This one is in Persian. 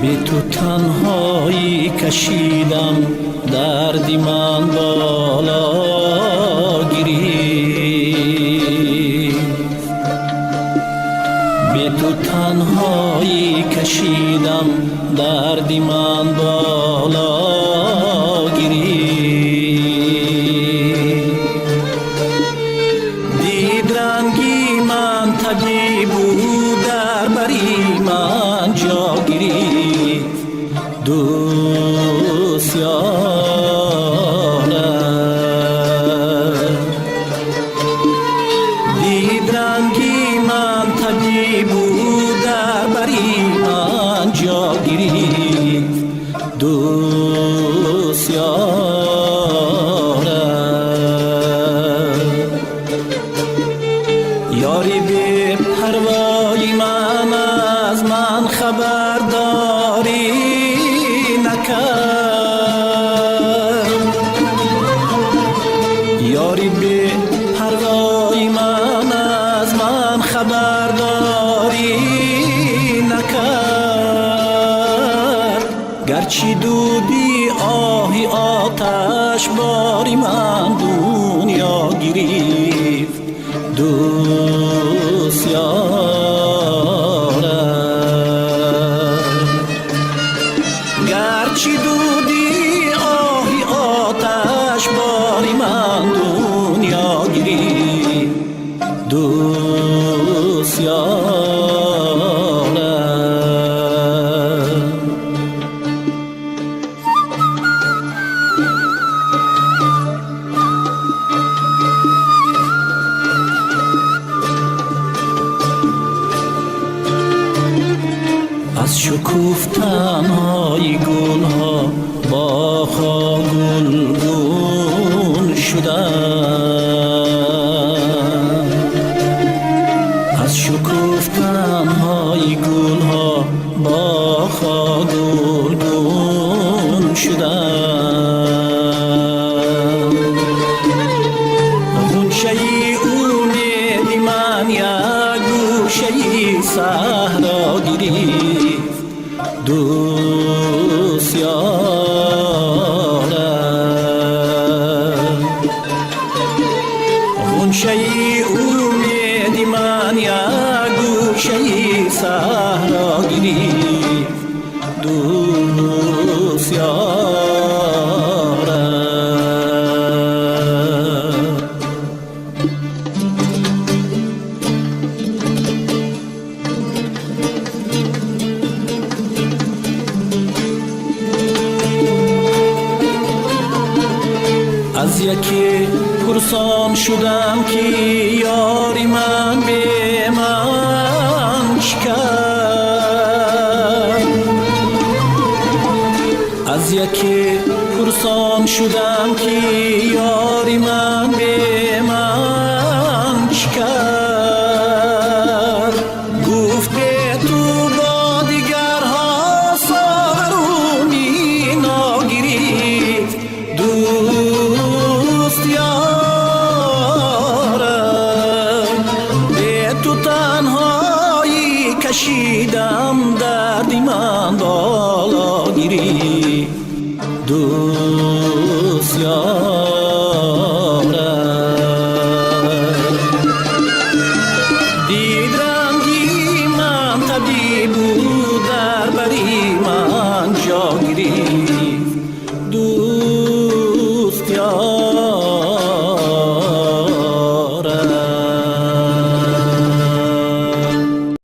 بی تو تنهایی کشیدم، دردی من بالا گرفت. بی تو تنهایی کشیدم، دردی من بالا گرفت. دید رنگی من طبیب بود، در بری من جا گرفت. دوست یارم دید رنگی من طبیب بود، در بری من جا گرفت. دوست یارم یاری بی پروای من از من خبرداری نکرد. یاری بی پروای من از من خبرداری نکرد. گرچه دودی آهی آتش باری من دنیا گرفت. دوست یارم گرچه دودی آهی آتش باری من دنیا گرفت. دوست یارم از شکوفتن‌های گل‌ها باغ‌ها گلگون شدند. از شکوفتن‌های گل‌ها باغ‌ها گلگون شدند. غنچه‌ی امید من یک گوشه‌ی صحرا گرفت. دوست یارم غنچه‌ی امید من یک گوشه‌ی صحرا گرفت. دوست یارم از یکی پرسان شدم که یاری من به من شکر. از یکی پرسان شدم که یاری من به من شکر. گفت به تو با دیگرها ساغر و مینا گرفت. دوست یارم به تو تنهایی کشیدم، دردی من بالا گرفت. دوست یارم